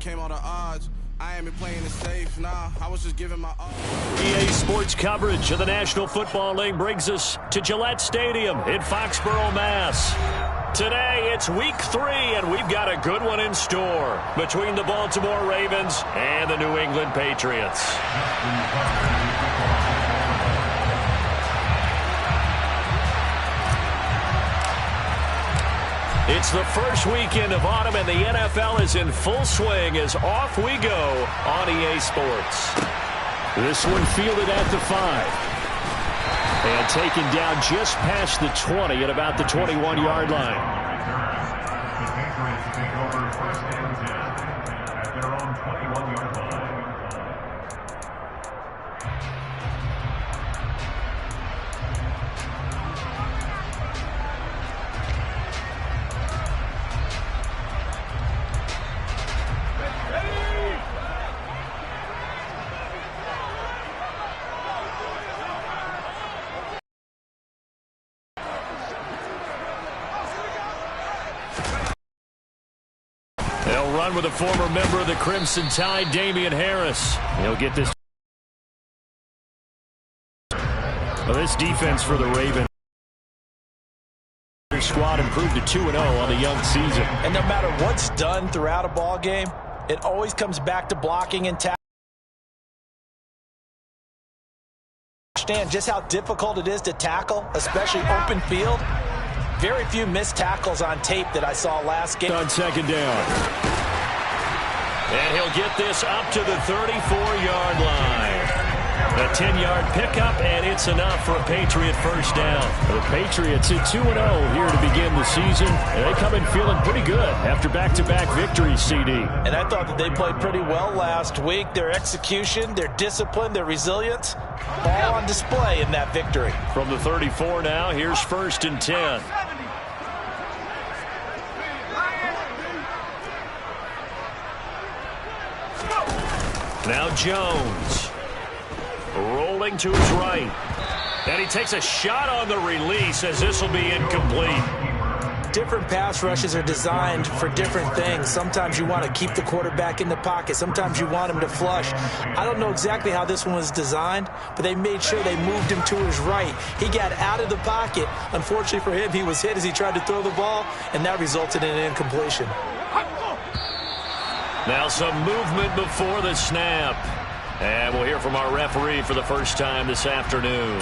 overcame all the odds. I ain't been playing it safe, nah, I was just giving my all. EA Sports coverage of the National Football League brings us to Gillette Stadium in Foxborough, Mass. Today, it's week 3, and we've got a good one in store between the Baltimore Ravens and the New England Patriots. It's the first weekend of autumn, and the NFL is in full swing as off we go on EA Sports. This one fielded at the 5. And taken down just past the 20 at about the 21-yard line. The Patriots take over first and 10 at their own 21-yard line. They'll run with a former member of the Crimson Tide, Damian Harris. He'll get this. Well, this defense for the Ravens. Their squad improved to 2-0 on the young season. And no matter what's done throughout a ball game, it always comes back to blocking and tackling. Understand just how difficult it is to tackle, especially open field. Very few missed tackles on tape that I saw last game. On second down. And he'll get this up to the 34-yard line. A 10-yard pickup, and it's enough for a Patriot first down. The Patriots at 2-0 here to begin the season. And they come in feeling pretty good after back-to-back victories, CD. And I thought that they played pretty well last week. Their execution, their discipline, their resilience, all on display in that victory. From the 34 now, here's first and 10. Now Jones. Rolling to his right. And he takes a shot on the release as this will be incomplete. Different pass rushes are designed for different things. Sometimes you want to keep the quarterback in the pocket. Sometimes you want him to flush. I don't know exactly how this one was designed, but they made sure they moved him to his right. He got out of the pocket. Unfortunately for him, he was hit as he tried to throw the ball, and that resulted in an incompletion. Now some movement before the snap. And we'll hear from our referee for the first time this afternoon.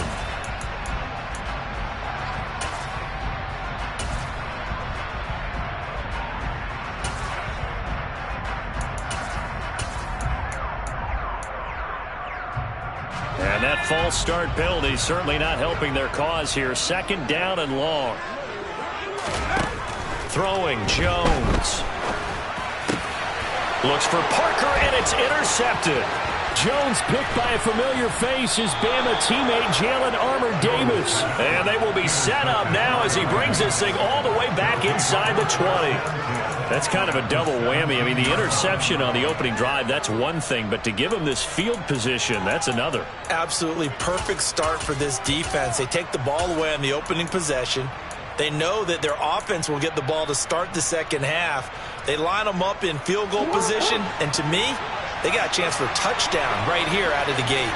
And that false start penalty certainly not helping their cause here. Second down and long. Throwing Jones. Looks for Parker, and it's intercepted. Jones picked by a familiar face, his Bama teammate Jalen Armour-Davis. And they will be set up now as he brings this thing all the way back inside the 20. That's kind of a double whammy. I mean, the interception on the opening drive, that's one thing, but to give him this field position, that's another. Absolutely perfect start for this defense. They take the ball away on the opening possession. They know that their offense will get the ball to start the second half. They line them up in field goal position, and to me, they got a chance for a touchdown right here out of the gate.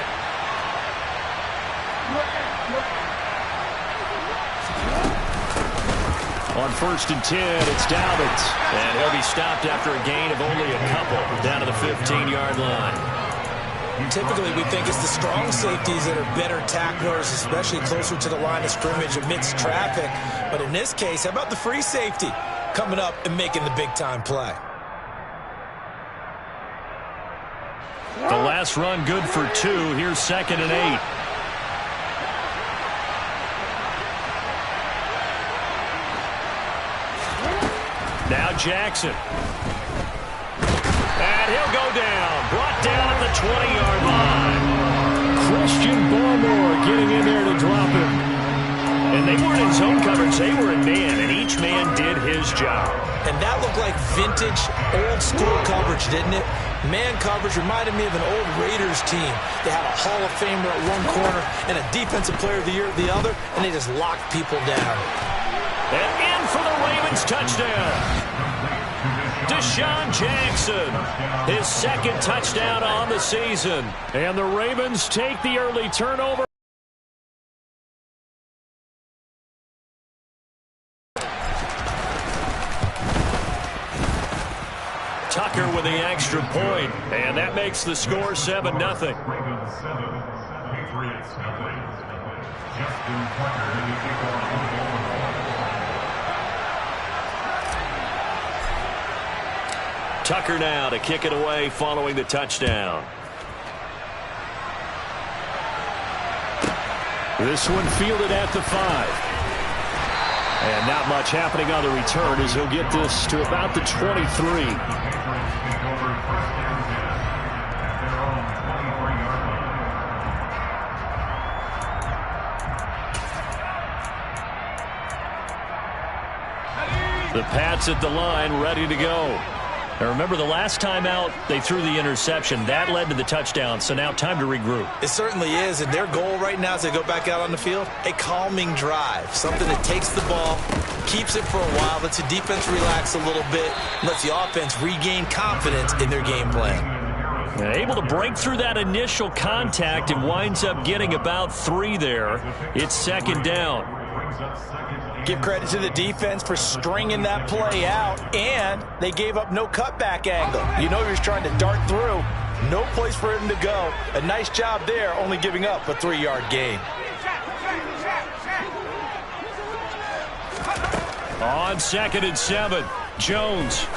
On first and 10, it's Dobbins. And he'll be stopped after a gain of only a couple down to the 15-yard line. Typically, we think it's the strong safeties that are better tacklers, especially closer to the line of scrimmage amidst traffic. But in this case, how about the free safety coming up and making the big-time play? The last run good for 2. Here's second and 8. Now Jackson. And he'll go down. Brought down at the 20-yard line. Christian Barmore getting in there to drop him. And they weren't in zone coverage. They were in man, and each man did his job. And that looked like vintage, old-school coverage, didn't it? Man coverage reminded me of an old Raiders team. They had a Hall of Famer at one corner and a Defensive Player of the Year at the other, and they just locked people down. And in for the Ravens touchdown. Deshaun Jackson, his second touchdown on the season. And the Ravens take the early turnover. Tucker with the extra point, and that makes the score 7-0. Ravens 7, Patriots nothing. Justin Tucker in the kickoff on Baltimore. Tucker now to kick it away following the touchdown. This one fielded at the 5. And not much happening on the return as he'll get this to about the 23. The Pats at the line, ready to go. Now remember, the last time out, they threw the interception. That led to the touchdown, so now time to regroup. It certainly is, and their goal right now as they go back out on the field, a calming drive. Something that takes the ball, keeps it for a while, lets the defense relax a little bit, lets the offense regain confidence in their game plan. Able to break through that initial contact and winds up getting about 3 there. It's second down. Give credit to the defense for stringing that play out, and they gave up no cutback angle. You know you're trying to dart through. No place for him to go. A nice job there, only giving up a 3-yard gain. On 2nd and 7, Jones.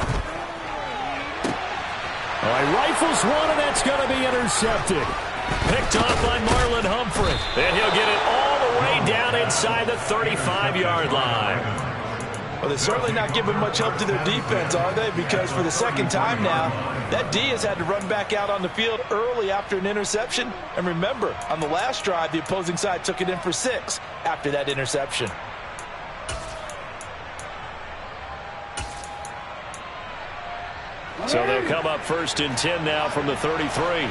All right, rifles one, and that's going to be intercepted. Picked off by Marlon Humphrey. And he'll get it all the way down inside the 35-yard line. Well, they're certainly not giving much help to their defense, are they? Because for the second time now, that D has had to run back out on the field early after an interception. And remember, on the last drive, the opposing side took it in for 6 after that interception. So they'll come up 1st and 10 now from the 33.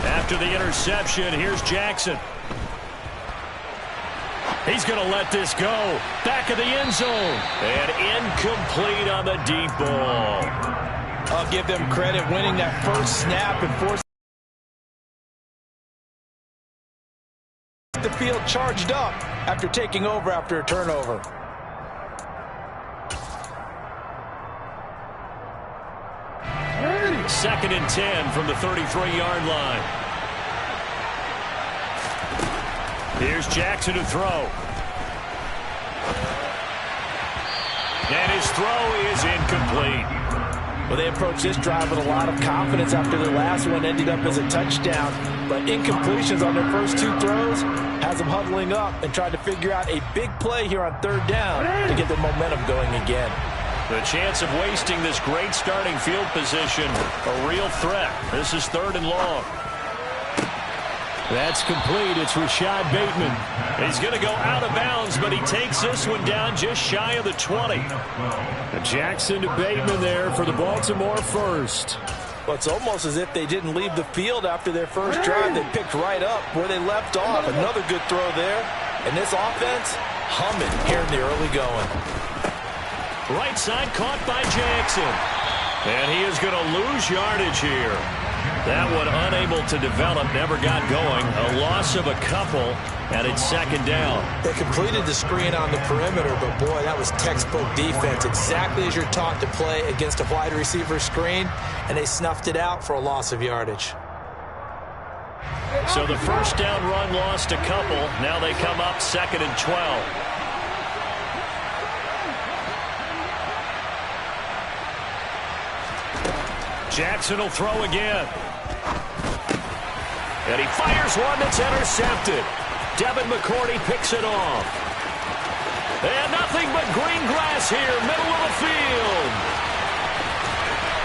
After the interception, here's Jackson. He's going to let this go. Back of the end zone. And incomplete on the deep ball. I'll give them credit winning that first snap and forcing the field charged up after taking over after a turnover. Second and 10 from the 33-yard line. Here's Jackson to throw. And his throw is incomplete. Well, they approached this drive with a lot of confidence after the last one ended up as a touchdown. But incompletions on their first 2 throws has them huddling up and trying to figure out a big play here on 3rd down to get their momentum going again. The chance of wasting this great starting field position, a real threat. This is 3rd and long. That's complete. It's Rashad Bateman. He's going to go out of bounds, but he takes this one down just shy of the 20. Jackson to Bateman there for the Baltimore first. Well, it's almost as if they didn't leave the field after their first drive. They picked right up where they left off. Another good throw there. And this offense humming here in the early going. Right side caught by Jackson. And he is going to lose yardage here. That one unable to develop, never got going. A loss of a couple, and it's 2nd down. They completed the screen on the perimeter, but boy, that was textbook defense. Exactly as you're taught to play against a wide receiver screen, and they snuffed it out for a loss of yardage. So the first down run lost a couple. Now they come up 2nd and 12. Jackson will throw again. And he fires one that's intercepted. Devin McCourty picks it off. And nothing but green grass here, middle of the field.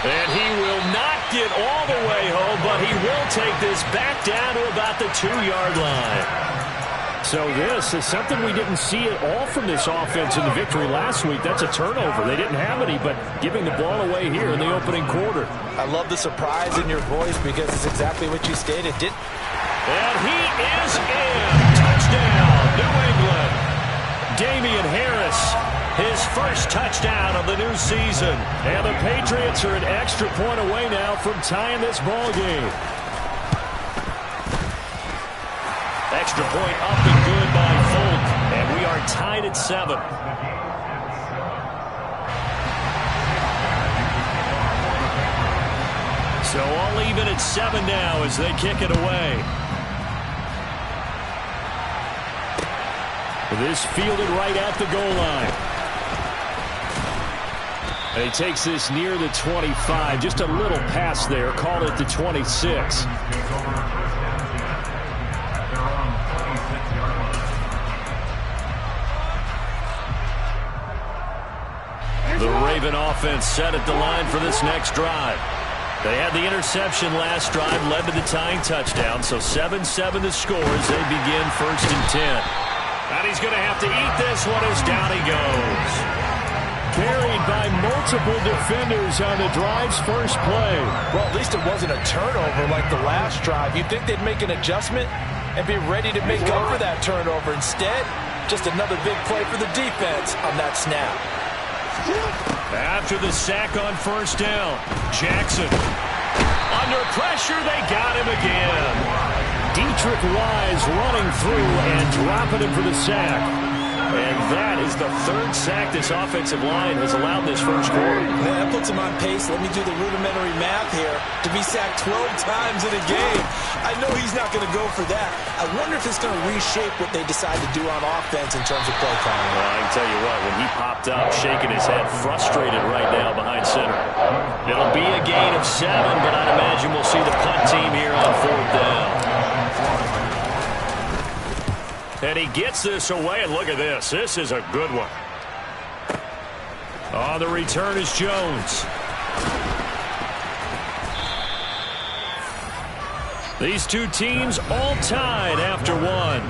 And he will not get all the way home, but he will take this back down to about the 2-yard line. So this is something we didn't see at all from this offense in the victory last week. That's a turnover. They didn't have any, but giving the ball away here in the opening quarter. I love the surprise in your voice because it's exactly what you stated. And he is in. Touchdown, New England. Damian Harris, his first touchdown of the new season. And the Patriots are an extra point away now from tying this ball game. Extra point up and good by Folk. And we are tied at 7. So all even at 7 now as they kick it away. This fielded right at the goal line. And he takes this near the 25. Just a little pass there. Call it the 26. The Raven offense set at the line for this next drive. They had the interception last drive, led to the tying touchdown. So 7-7 the score as they begin 1st and 10. And he's going to have to eat this one as down he goes. Carried by multiple defenders on the drive's first play. Well, at least it wasn't a turnover like the last drive. You'd think they'd make an adjustment and be ready to make up for that turnover. Instead, just another big play for the defense on that snap. After the sack on 1st down, Jackson. Under pressure, they got him again. Dietrich Wise running through and dropping him for the sack. And that is the 3rd sack this offensive line has allowed this first quarter. Man, that puts him on pace. Let me do the rudimentary math here. To be sacked 12 times in a game. I know he's not going to go for that. I wonder if it's going to reshape what they decide to do on offense in terms of play calling. Well, I can tell you what, when he popped up, shaking his head, frustrated right now behind center. It'll be a gain of 7, but I'd imagine we'll see the punt team here on 4th down. And he gets this away, and look at this. This is a good one. On the return is Jones. These two teams all tied after one.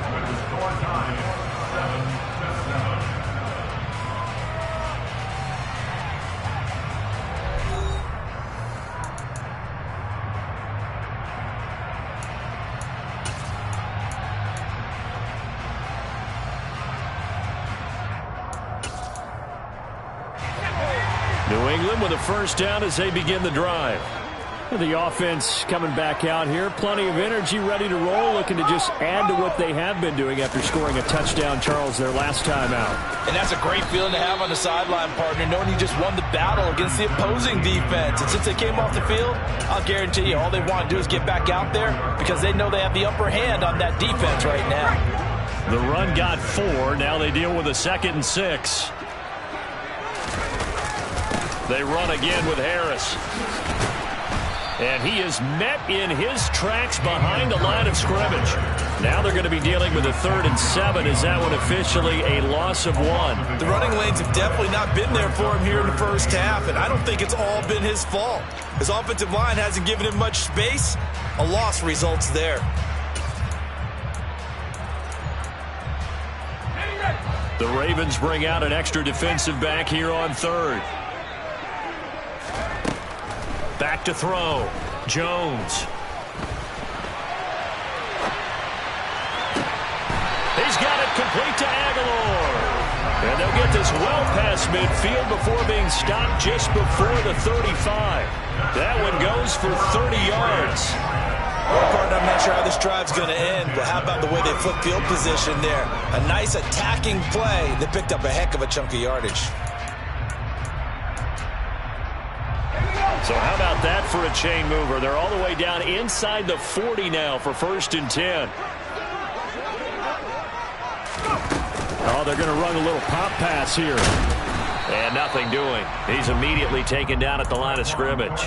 New England with a first down as they begin the drive. The offense coming back out here. Plenty of energy, ready to roll, looking to just add to what they have been doing after scoring a touchdown, Charles, their last time out. And that's a great feeling to have on the sideline, partner, knowing you just won the battle against the opposing defense. And since they came off the field, I'll guarantee you all they want to do is get back out there because they know they have the upper hand on that defense right now. The run got 4. Now they deal with a 2nd and 6. They run again with Harris. And he is met in his tracks behind the line of scrimmage. Now they're going to be dealing with a 3rd and 7. Is that one officially a loss of 1? The running lanes have definitely not been there for him here in the first half, and I don't think it's all been his fault. His offensive line hasn't given him much space. A loss results there. The Ravens bring out an extra defensive back here on 3rd. Back to throw. Jones. He's got it complete to Aguilar. And they'll get this well past midfield before being stopped just before the 35. That one goes for 30 yards. Well, partner, I'm not sure how this drive's going to end, but how about the way they flip field position there? A nice attacking play that picked up a heck of a chunk of yardage. So how about that for a chain mover? They're all the way down inside the 40 now for 1st and 10. Oh, they're going to run a little pop pass here. And nothing doing. He's immediately taken down at the line of scrimmage.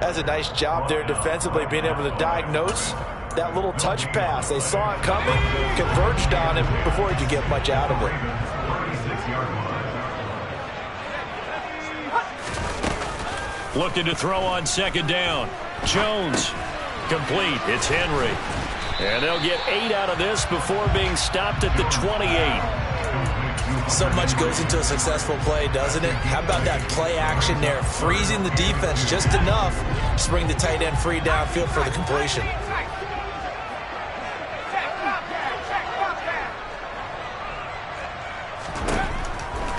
That's a nice job there defensively, being able to diagnose that little touch pass. They saw it coming, converged on him before he could get much out of it. Looking to throw on 2nd down. Jones. Complete. It's Henry. And they'll get 8 out of this before being stopped at the 28. So much goes into a successful play, doesn't it? How about that play action there? Freezing the defense just enough to bring the tight end free downfield for the completion.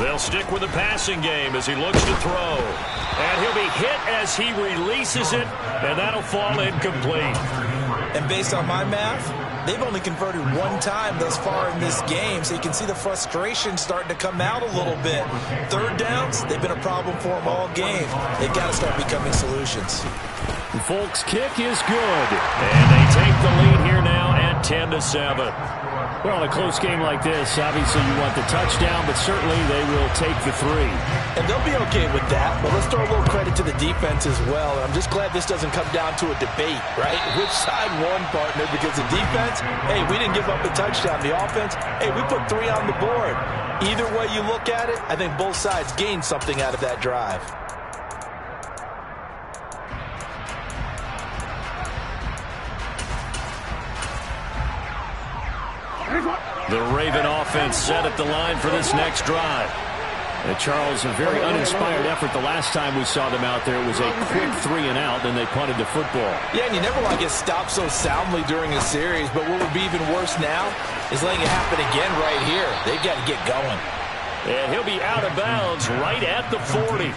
They'll stick with the passing game as he looks to throw. And he'll be hit as he releases it, and that'll fall incomplete. And based on my math, they've only converted one time thus far in this game, so you can see the frustration starting to come out a little bit. Third downs, they've been a problem for them all game. They've got to start becoming solutions. Folks' kick is good, and they take the lead here now at 10-7. Well, in a close game like this, obviously you want the touchdown, but certainly they will take the 3. And they'll be okay with that, but let's throw a little credit to the defense as well. And I'm just glad this doesn't come down to a debate, right? Which side won, partner? Because the defense, hey, we didn't give up a touchdown. The offense, hey, we put 3 on the board. Either way you look at it, I think both sides gained something out of that drive. The Raven offense set at the line for this next drive. And Charles, a very uninspired effort the last time we saw them out there. It was a quick 3 and out, then they punted the football. Yeah, and you never want to get stopped so soundly during a series, but what would be even worse now is letting it happen again right here. They've got to get going. And he'll be out of bounds right at the 40.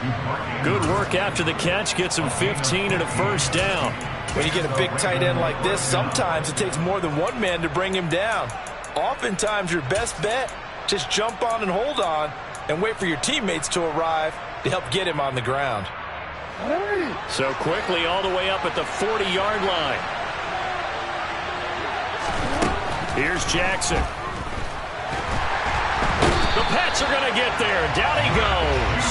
Good work after the catch. Gets him 15 and a first down. When you get a big tight end like this, sometimes it takes more than one man to bring him down. Oftentimes, your best bet, just jump on and hold on and wait for your teammates to arrive to help get him on the ground. So quickly all the way up at the 40-yard line. Here's Jackson. The Pats are going to get there. Down he goes.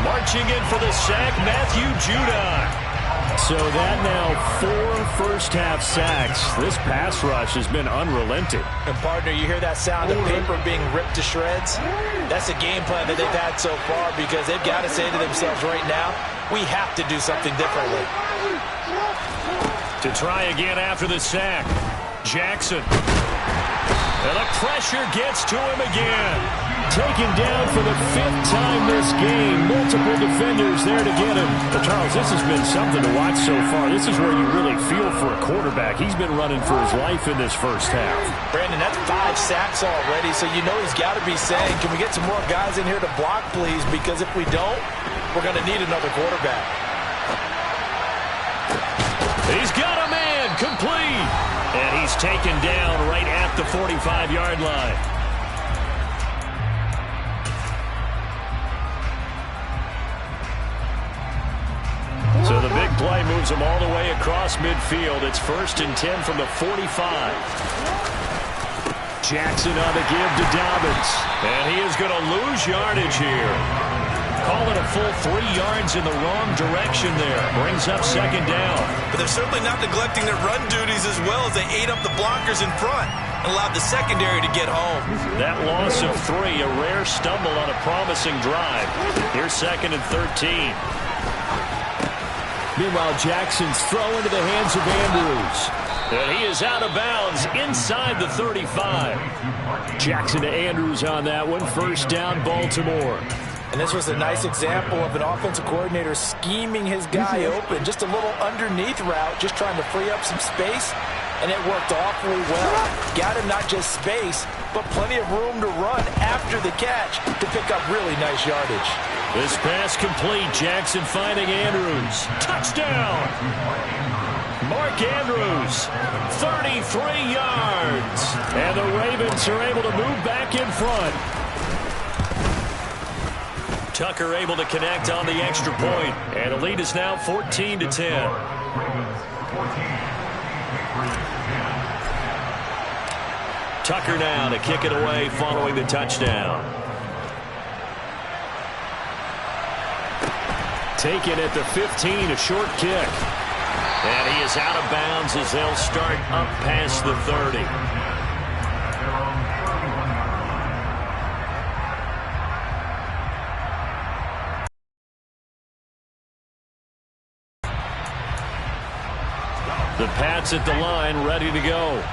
Marching in for the sack, Matthew Judon. So that now 4 first-half sacks. This pass rush has been unrelenting. And, partner, you hear that sound of paper being ripped to shreds? That's a game plan that they've had so far because they've got to say to themselves right now, we have to do something differently. To try again after the sack, Jackson. And the pressure gets to him again. Taken down for the 5th time this game. Multiple defenders there to get him. But Charles, this has been something to watch so far. This is where you really feel for a quarterback. He's been running for his life in this first half. Brandon, that's 5 sacks already, so you know he's got to be saying, can we get some more guys in here to block, please? Because if we don't, we're going to need another quarterback. He's got a man, complete. And he's taken down right at the 45-yard line. So the big play moves him all the way across midfield. It's 1st and 10 from the 45. Jackson on the give to Dobbins. And he is going to lose yardage here. Call it a full 3 yards in the wrong direction there. Brings up 2nd down. But they're certainly not neglecting their run duties as well as they ate up the blockers in front and allowed the secondary to get home. That loss of 3, a rare stumble on a promising drive. Here's 2nd and 13. Meanwhile, Jackson's throw into the hands of Andrews. And he is out of bounds inside the 35. Jackson to Andrews on that one. 1st down, Baltimore. And this was a nice example of an offensive coordinator scheming his guy open. Just a little underneath route, just trying to free up some space. And it worked awfully well. Got him not just space, but plenty of room to run after the catch to pick up really nice yardage. This pass complete. Jackson finding Andrews. Touchdown! Mark Andrews, 33 yards. And the Ravens are able to move back in front. Tucker able to connect on the extra point. And the lead is now 14 to 10. Tucker now to kick it away following the touchdown. Taken at the 15, a short kick. And he is out of bounds as they'll start up past the 30. The Pats at the line, ready to go.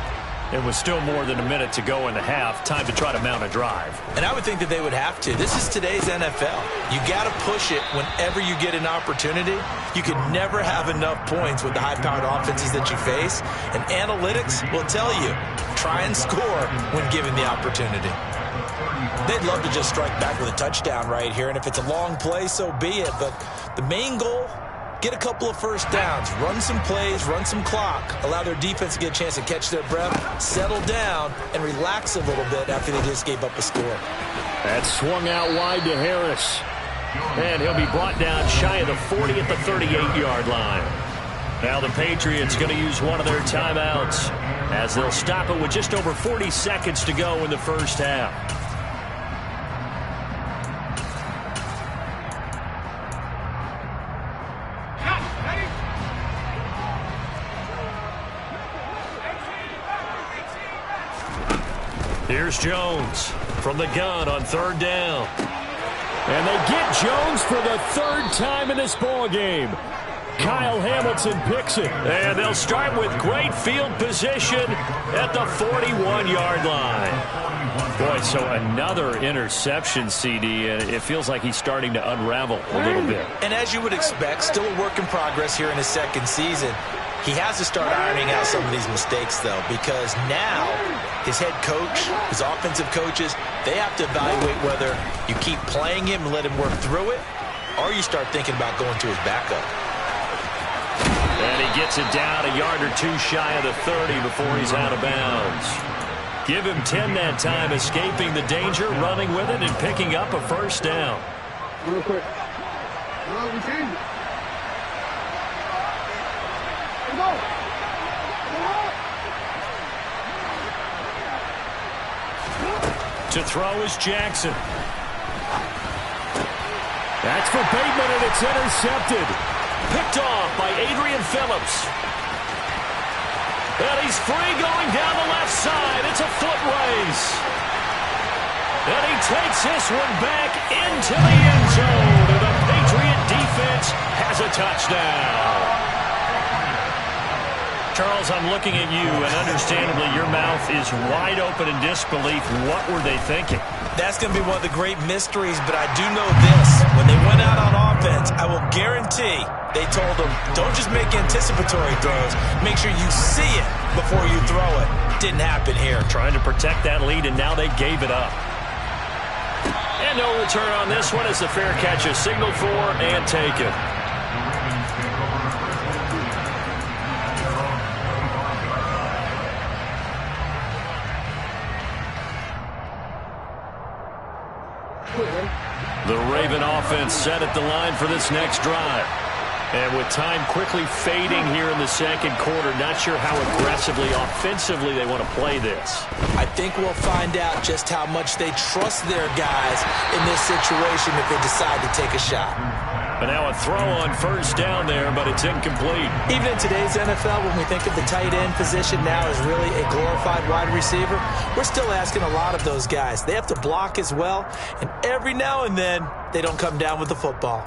And with still more than a minute to go in the half, time to try to mount a drive. And I would think that they would have to. This is today's NFL. You got to push it whenever you get an opportunity. You can never have enough points with the high-powered offenses that you face. And analytics will tell you, try and score when given the opportunity. They'd love to just strike back with a touchdown right here, and if it's a long play, so be it. But the main goal, get a couple of first downs, run some plays, run some clock, allow their defense to get a chance to catch their breath, settle down, and relax a little bit after they just gave up a score. That swung out wide to Harris. And he'll be brought down shy of the 40 at the 38-yard line. Now the Patriots going to use one of their timeouts as they'll stop it with just over 40 seconds to go in the first half. Here's Jones from the gun on third down. And they get Jones for the third time in this ball game. Kyle Hamilton picks it. And they'll start with great field position at the 41-yard line. Boy, so another interception, CD, and it feels like he's starting to unravel a little bit. And as you would expect, still a work in progress here in his second season. He has to start ironing out some of these mistakes, though, because now his head coach, his offensive coaches, they have to evaluate whether you keep playing him and let him work through it, or you start thinking about going to his backup. And he gets it down a yard or two shy of the 30 before he's out of bounds. Give him 10 that time, escaping the danger, running with it, and picking up a first down. Real quick. We changed it. Go. To throw is Jackson. That's for Bateman, and it's intercepted. Picked off by Adrian Phillips. And he's free going down the left side. It's a foot race. And he takes this one back into the end zone. And the Patriot defense has a touchdown. Charles, I'm looking at you, and understandably your mouth is wide open in disbelief. What were they thinking? That's going to be one of the great mysteries, but I do know this. When they went out on offense, I will guarantee they told them, don't just make anticipatory throws. Make sure you see it before you throw it. Didn't happen here. Trying to protect that lead, and now they gave it up. And no return on this one as the fair catch is signaled for and taken. The Raven offense set at the line for this next drive. And with time quickly fading here in the second quarter, not sure how aggressively, offensively they want to play this. I think we'll find out just how much they trust their guys in this situation if they decide to take a shot. But now a throw on first down there, but it's incomplete. Even in today's NFL, when we think of the tight end position now as really a glorified wide receiver, we're still asking a lot of those guys. They have to block as well, and every now and then, they don't come down with the football.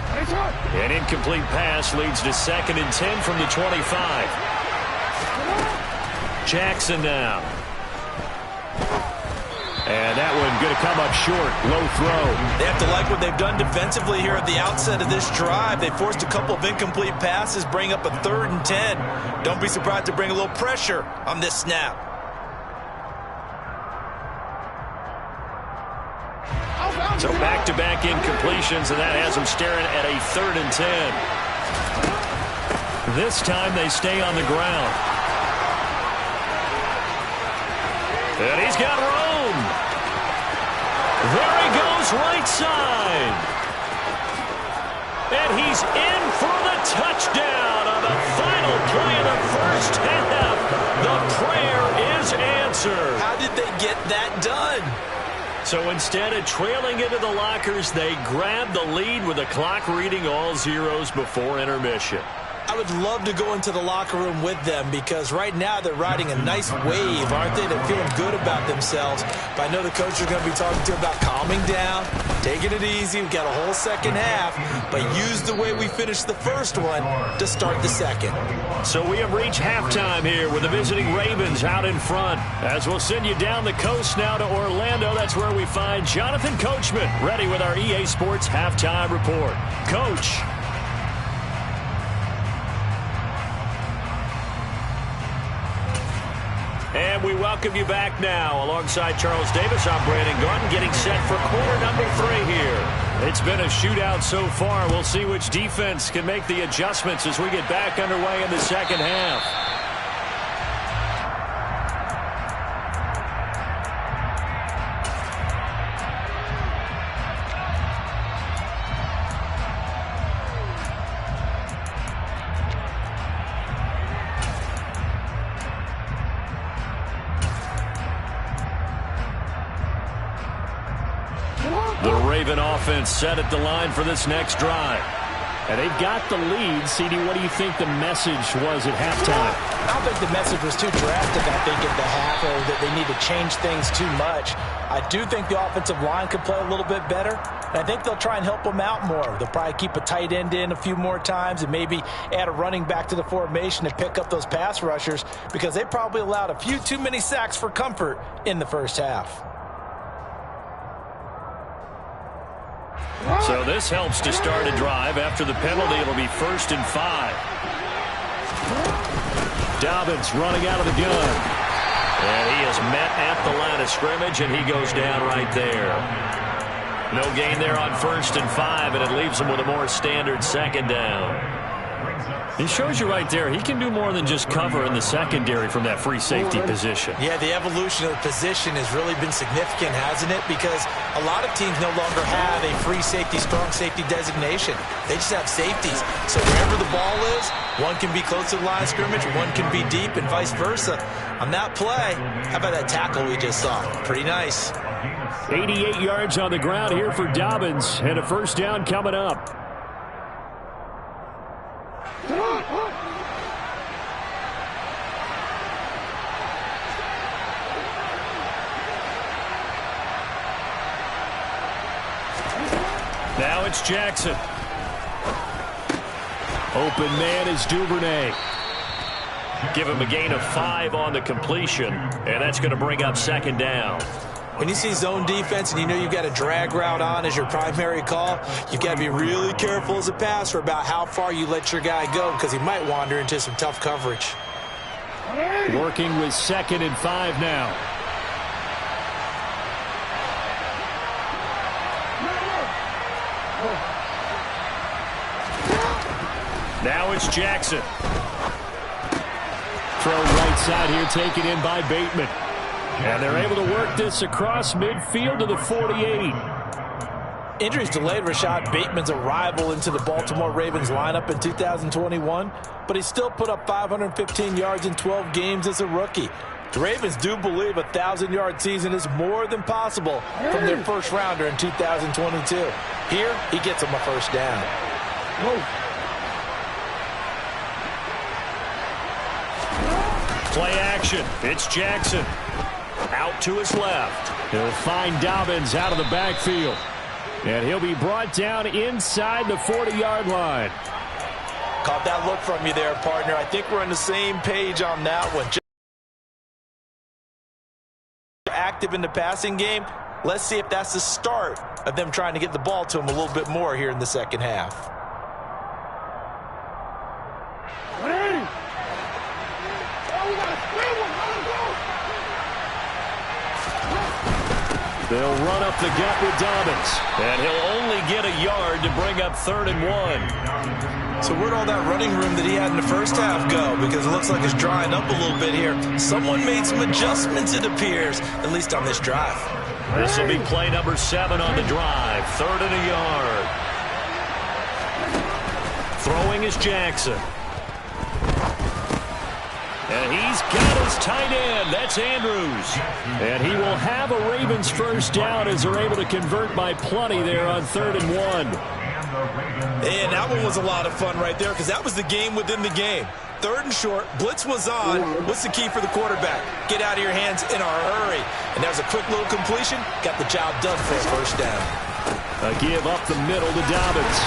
An incomplete pass leads to 2nd and 10 from the 25. Jackson now. And that one going to come up short. Low throw. They have to like what they've done defensively here at the outset of this drive. They forced a couple of incomplete passes, bring up a 3rd and 10. Don't be surprised to bring a little pressure on this snap. So back-to-back incompletions, and that has them staring at a 3rd and 10. This time they stay on the ground. And he's got room. There he goes, right side. And he's in for the touchdown on the final play of the first half. The prayer is answered. How did they get that done? So instead of trailing into the lockers, they grab the lead with the clock reading all zeros before intermission. I would love to go into the locker room with them because right now they're riding a nice wave, aren't they? They're feeling good about themselves. But I know the coach is going to be talking to them about calming down, taking it easy. We've got a whole second half, but use the way we finished the first one to start the second. So we have reached halftime here with the visiting Ravens out in front. As we'll send you down the coast now to Orlando, that's where we find Jonathan Coachman ready with our EA Sports Halftime Report. Coach. And And we welcome you back now. Alongside Charles Davis, I'm Brandon Gaudin, getting set for quarter number 3 here. It's been a shootout so far. We'll see which defense can make the adjustments as we get back underway in the second half. The Raven offense set at the line for this next drive. And they've got the lead. CD, what do you think the message was at halftime? I don't think the message was too drastic, I think, at the half, or that they need to change things too much. I do think the offensive line could play a little bit better, and I think they'll try and help them out more. They'll probably keep a tight end in a few more times and maybe add a running back to the formation to pick up those pass rushers, because they probably allowed a few too many sacks for comfort in the first half. So this helps to start a drive. After the penalty, it'll be 1st and 5. Dobbins running out of the gun. And he is met at the line of scrimmage, and he goes down right there. No gain there on 1st and 5, and it leaves him with a more standard second down. It shows you right there, he can do more than just cover in the secondary from that free safety position. Yeah, the evolution of the position has really been significant, hasn't it? Because a lot of teams no longer have a free safety, strong safety designation. They just have safeties. So wherever the ball is, one can be close to the line of scrimmage, one can be deep, and vice versa. On that play, how about that tackle we just saw? Pretty nice. 88 yards on the ground here for Dobbins, and a first down coming up. Now it's Jackson. Open man is Duvernay. Give him a gain of 5 on the completion, and that's going to bring up second down. When you see zone defense and you know you've got a drag route on as your primary call, you've got to be really careful as a passer about how far you let your guy go, because he might wander into some tough coverage. Working with 2nd and 5 now. Now it's Jackson. Throw right side here, taken in by Bateman. And they're able to work this across midfield to the 48. Injuries delayed Rashad Bateman's arrival into the Baltimore Ravens lineup in 2021, but he still put up 515 yards in 12 games as a rookie. The Ravens do believe a 1,000-yard season is more than possible from their first rounder in 2022. Here, he gets them a first down. Play action. It's Jackson. Out to his left. He'll find Dobbins out of the backfield. And he'll be brought down inside the 40-yard line. Caught that look from you there, partner. I think we're on the same page on that one. Just active in the passing game. Let's see if that's the start of them trying to get the ball to him a little bit more here in the second half. They'll run up the gut with Dobbins. And he'll only get a yard to bring up 3rd and 1. So where'd all that running room that he had in the first half go? Because it looks like it's drying up a little bit here. Someone made some adjustments, it appears, at least on this drive. This will be play number 7 on the drive. 3rd and a yard. Throwing is Jackson. And he's got his tight end. That's Andrews. And he will have a Ravens first down as they're able to convert by plenty there on 3rd and 1. And that one was a lot of fun right there, because that was the game within the game. 3rd and short, blitz was on. What's the key for the quarterback? Get out of your hands in a hurry. And that was a quick little completion. Got the job done for a first down. A give up the middle to Dobbins.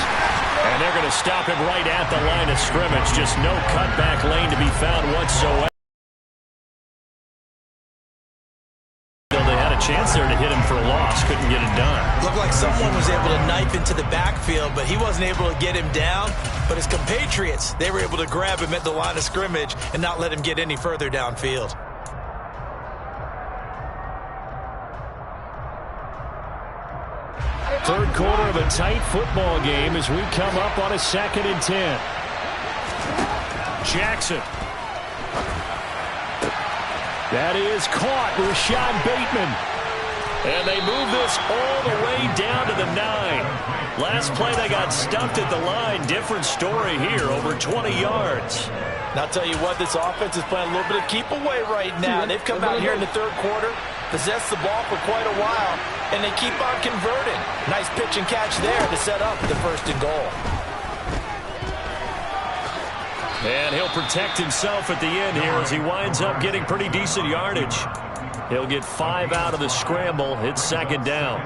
And they're going to stop him right at the line of scrimmage. Just no cutback lane to be found whatsoever. They had a chance there to hit him for a loss. Couldn't get it done. Looked like someone was able to knife into the backfield, but he wasn't able to get him down. But his compatriots, they were able to grab him at the line of scrimmage and not let him get any further downfield. Third quarter of a tight football game as we come up on a 2nd and 10. Jackson. That is caught. Rashad Bateman. And they move this all the way down to the 9. Last play they got stuffed at the line. Different story here, over 20 yards. And I'll tell you what, this offense is playing a little bit of keep away right now. They've come out here in the third quarter, possessed the ball for quite a while, and they keep on converting. Nice pitch and catch there to set up the 1st and goal. And he'll protect himself at the end here as he winds up getting pretty decent yardage. He'll get 5 out of the scramble. It's 2nd down.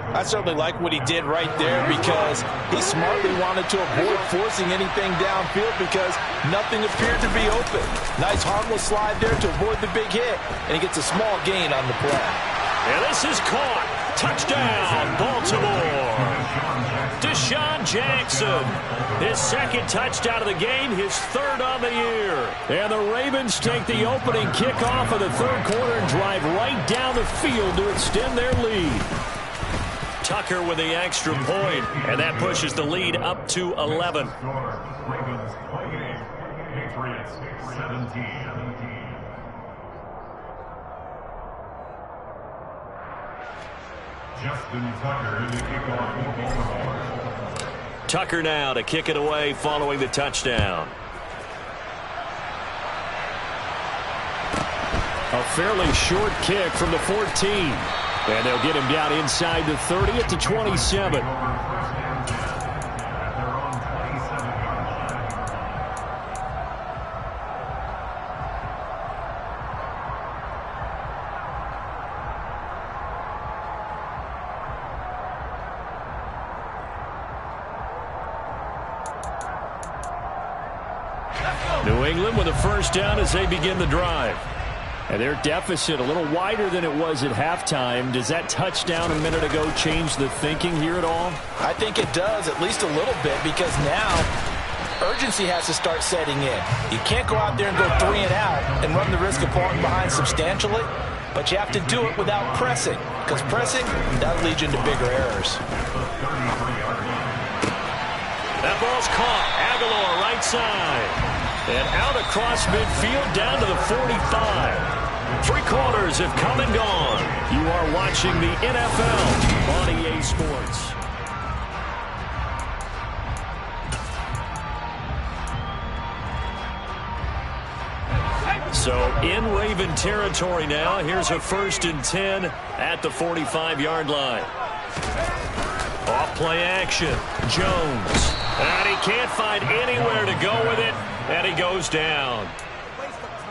I certainly like what he did right there because he smartly wanted to avoid forcing anything downfield because nothing appeared to be open. Nice harmless slide there to avoid the big hit, and he gets a small gain on the play. And this is caught. Touchdown, Baltimore. Deshaun Jackson. His 2nd touchdown of the game, his 3rd on the year. And the Ravens take the opening kickoff of the 3rd quarter and drive right down the field to extend their lead. Tucker with the extra point, and that pushes the lead up to 11. Ravens 28, Patriots 17. Justin Tucker to kick off for Baltimore. Tucker now to kick it away following the touchdown. A fairly short kick from the 14. And they'll get him down inside the 30 at the 27. New England with a 1st down as they begin the drive. And their deficit a little wider than it was at halftime. Does that touchdown a minute ago change the thinking here at all? I think it does, at least a little bit, because now urgency has to start setting in. You can't go out there and go 3 and out and run the risk of falling behind substantially, but you have to do it without pressing, because pressing, that'll lead you into bigger errors. That ball's caught. Aguilar right side. And out across midfield down to the 45. 3 quarters have come and gone. You are watching the NFL on EA Sports. So in Raven territory now. Here's a 1st and 10 at the 45-yard line. Off play action. Jones. And he can't find anywhere to go with it. And he goes down.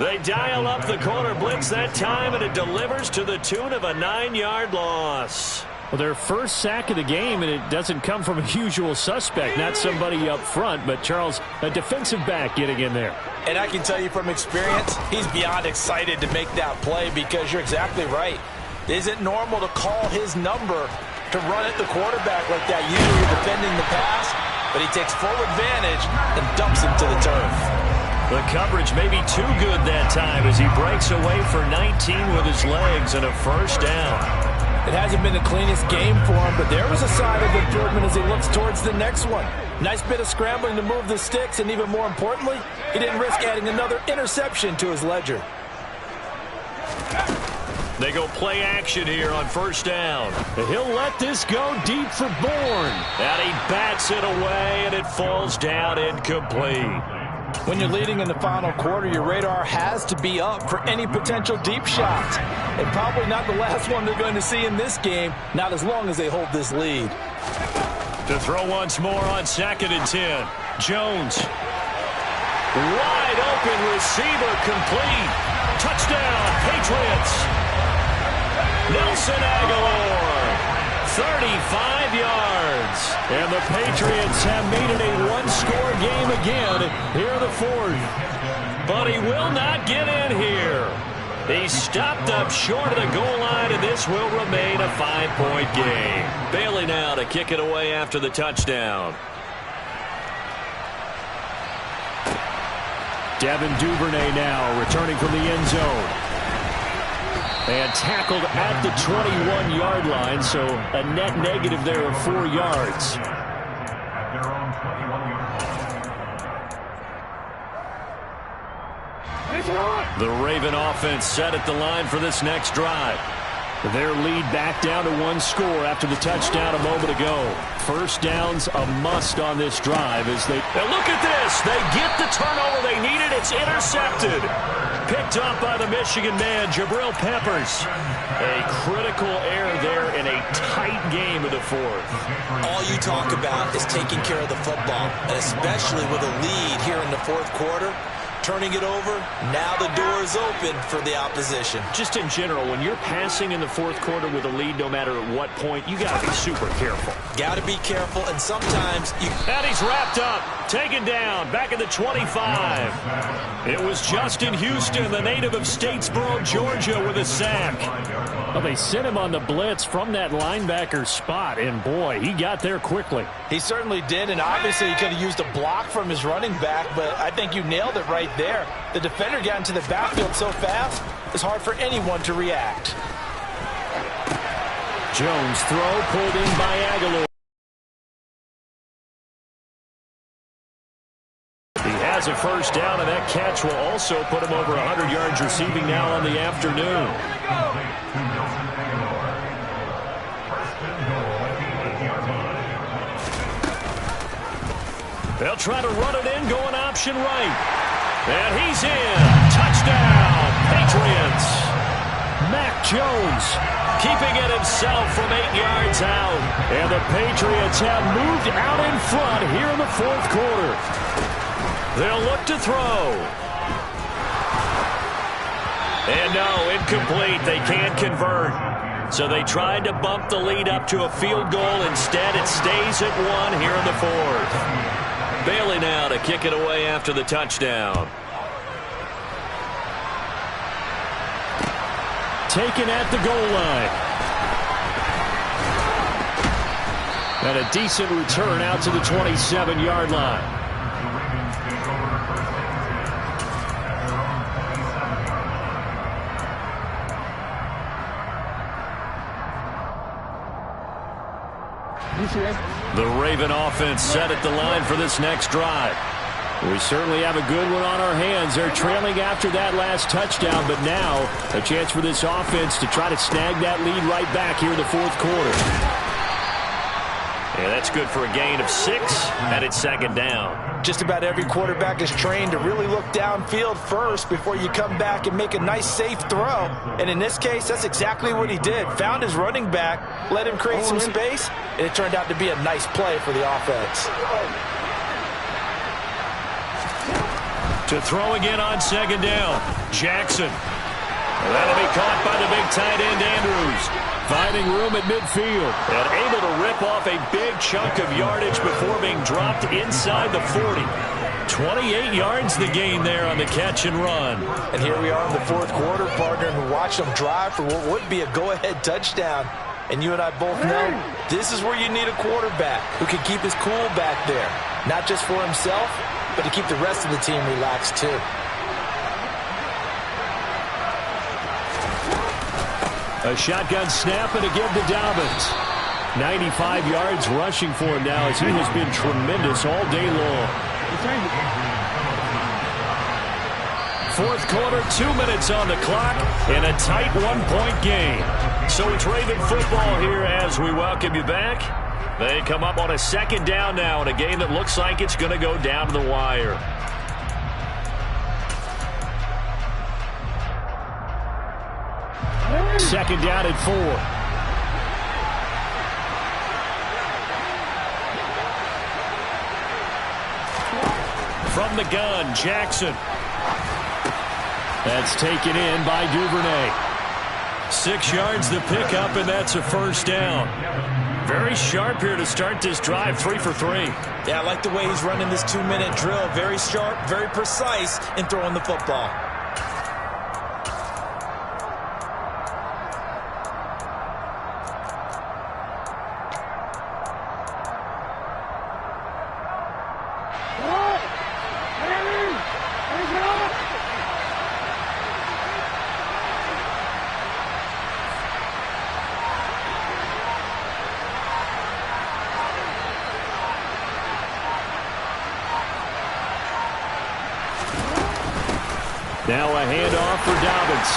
They dial up the corner blitz that time, and it delivers to the tune of a 9-yard loss. Well, their first sack of the game, and it doesn't come from a usual suspect, not somebody up front, but Charles, a defensive back getting in there. And I can tell you from experience, he's beyond excited to make that play because you're exactly right. It isn't normal to call his number to run at the quarterback like that. Usually you're defending the pass, but he takes full advantage and dumps him to the turf. The coverage may be too good that time as he breaks away for 19 with his legs and a 1st down. It hasn't been the cleanest game for him, but there was a sign of improvement as he looks towards the next one. Nice bit of scrambling to move the sticks, and even more importantly, he didn't risk adding another interception to his ledger. They go play action here on 1st down. He'll let this go deep for Bourne. And he bats it away, and it falls down incomplete. When you're leading in the final quarter, your radar has to be up for any potential deep shots. And probably not the last one they're going to see in this game, not as long as they hold this lead. To throw once more on 2nd and 10. Jones. Wide open receiver complete. Touchdown, Patriots. Nelson Aguilar. 35 yards. And the Patriots have made it a one-score game again here in the 4th. But he will not get in here. He stopped up short of the goal line, and this will remain a 5-point game. Bailey now to kick it away after the touchdown. Devin Duvernay now returning from the end zone. And tackled at the 21-yard line, so a net negative there of 4 yards. At their own 21-yard line. The Raven offense set at the line for this next drive. Their lead back down to 1 score after the touchdown a moment ago. First down's a must on this drive as they... And look at this. They get the turnover they needed. It's intercepted. Picked up by the Michigan man, Jabril Peppers. A critical error there in a tight game of the fourth. All you talk about is taking care of the football, and especially with a lead here in the fourth quarter. Turning it over, now the door is open for the opposition. Just in general, when you're passing in the fourth quarter with a lead, no matter at what point, you got to be super careful. Got to be careful, and sometimes you... And he's wrapped up, taken down, back at the 25. It was Justin Houston, the native of Statesboro, Georgia, with a sack. Well, they sent him on the blitz from that linebacker spot, and boy, he got there quickly. He certainly did, and obviously he could have used a block from his running back, but I think you nailed it right there. The defender got into the backfield so fast, it's hard for anyone to react. Jones throw pulled in by Aguilar. He has a first down, and that catch will also put him over 100 yards receiving now on the afternoon. They'll try to run it in, going option right. And he's in. Touchdown, Patriots. Mac Jones keeping it himself from 8 yards out. And the Patriots have moved out in front here in the fourth quarter. They'll look to throw. And no, incomplete. They can't convert. So they tried to bump the lead up to a field goal. Instead, it stays at 1 here in the fourth. Bailey now to kick it away after the touchdown. Taken at the goal line. And a decent return out to the 27-yard line. The Raven offense set at the line for this next drive. We certainly have a good one on our hands. They're trailing after that last touchdown, but now a chance for this offense to try to snag that lead right back here in the fourth quarter. Yeah, that's good for a gain of 6, and it's second down. Just about every quarterback is trained to really look downfield first before you come back and make a nice, safe throw. And in this case, that's exactly what he did. Found his running back, let him create some space, and it turned out to be a nice play for the offense. To throw again on second down, Jackson. That'll be caught by the big tight end, Andrews. Finding room at midfield. And able to rip off a big chunk of yardage before being dropped inside the 40. 28 yards the gain there on the catch and run. And here we are in the fourth quarter, partner, and watch them drive for what would be a go-ahead touchdown. And you and I both know this is where you need a quarterback who can keep his cool back there. Not just for himself, but to keep the rest of the team relaxed too. A shotgun snap and a give to Dobbins. 95 yards rushing for him now as he has been tremendous all day long. Fourth quarter, 2 minutes on the clock, and a tight one-point game. So it's Raven football here as we welcome you back. They come up on a second down now in a game that looks like it's going to go down to the wire. Second down at 4. From the gun, Jackson. That's taken in by Duvernay. 6 yards the pickup, and that's a first down. Very sharp here to start this drive, 3 for 3. Yeah, I like the way he's running this 2-minute drill. Very sharp, very precise in throwing the football. for Dobbins.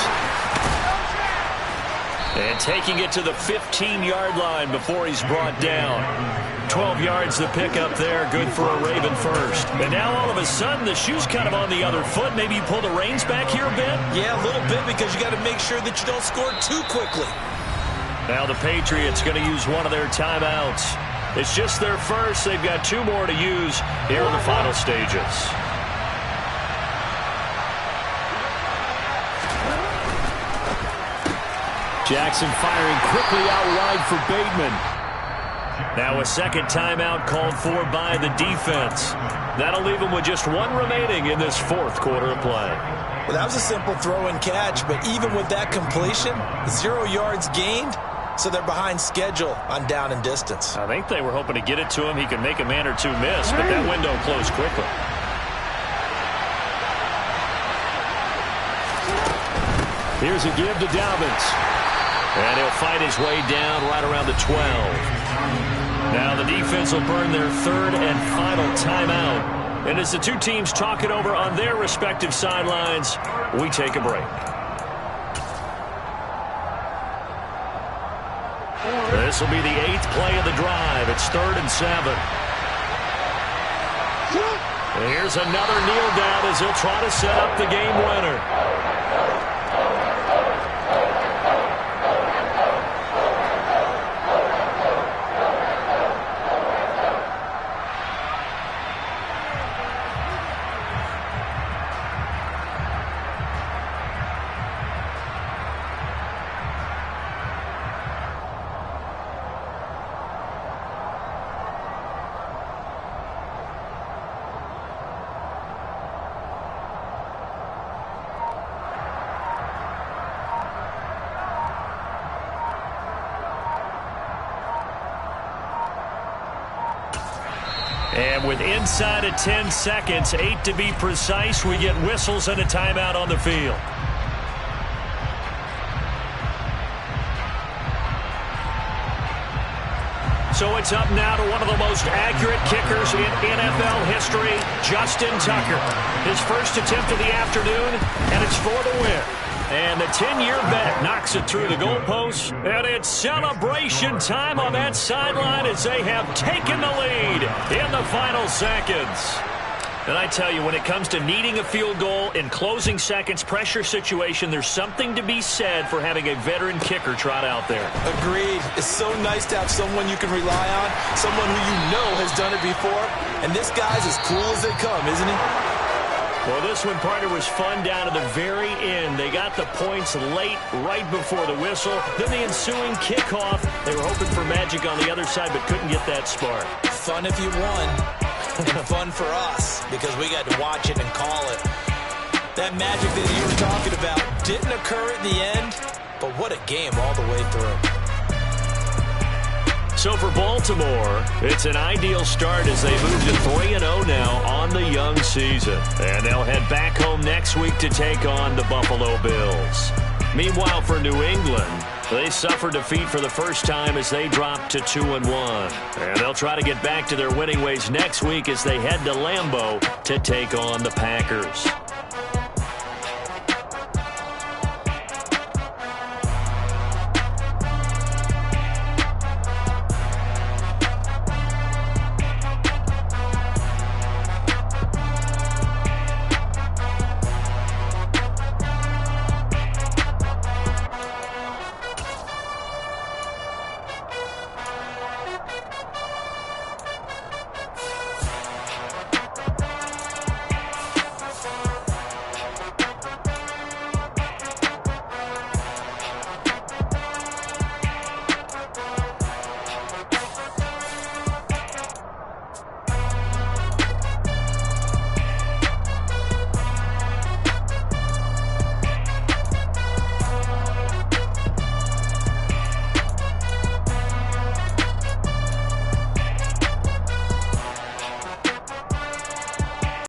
And taking it to the 15-yard line before he's brought down. 12 yards to pick up there. Good for a Raven first. And now all of a sudden the shoe's kind of on the other foot. Maybe you pull the reins back here a bit? Yeah, a little bit, because you got to make sure that you don't score too quickly. Now the Patriots going to use one of their timeouts. It's just their first. They've got 2 more to use here in the final stages. Jackson firing quickly out wide for Bateman. Now a second timeout called for by the defense. That'll leave them with just 1 remaining in this 4th quarter of play. Well, that was a simple throw and catch, but even with that completion, 0 yards gained, so they're behind schedule on down and distance. I think they were hoping to get it to him. He could make a man or 2 miss, but that window closed quickly. Here's a give to Dobbins. And he'll fight his way down right around the 12. Now the defense will burn their 3rd and final timeout. And as the 2 teams talk it over on their respective sidelines, we take a break. This will be the 8th play of the drive. It's 3rd and 7. And here's another kneel down as he'll try to set up the game winner. And with inside of 10 seconds, 8 to be precise, we get whistles and a timeout on the field. So it's up now to one of the most accurate kickers in NFL history, Justin Tucker. His first attempt of the afternoon, and it's for the win. And the 10-year bet knocks it through the goalposts. And it's celebration time on that sideline as they have taken the lead in the final seconds. And I tell you, when it comes to needing a field goal in closing seconds, pressure situation, there's something to be said for having a veteran kicker trot out there. Agreed. It's so nice to have someone you can rely on, someone who you know has done it before. And this guy's as cool as they come, isn't he? Well, this one, partner, was fun down to the very end. They got the points late, right before the whistle. Then the ensuing kickoff. They were hoping for magic on the other side, but couldn't get that spark. Fun if you won, and fun for us, because we got to watch it and call it. That magic that you were talking about didn't occur at the end, but what a game all the way through. So for Baltimore, it's an ideal start as they move to 3-0 now on the young season. And they'll head back home next week to take on the Buffalo Bills. Meanwhile, for New England, they suffered defeat for the first time as they dropped to 2-1. And they'll try to get back to their winning ways next week as they head to Lambeau to take on the Packers.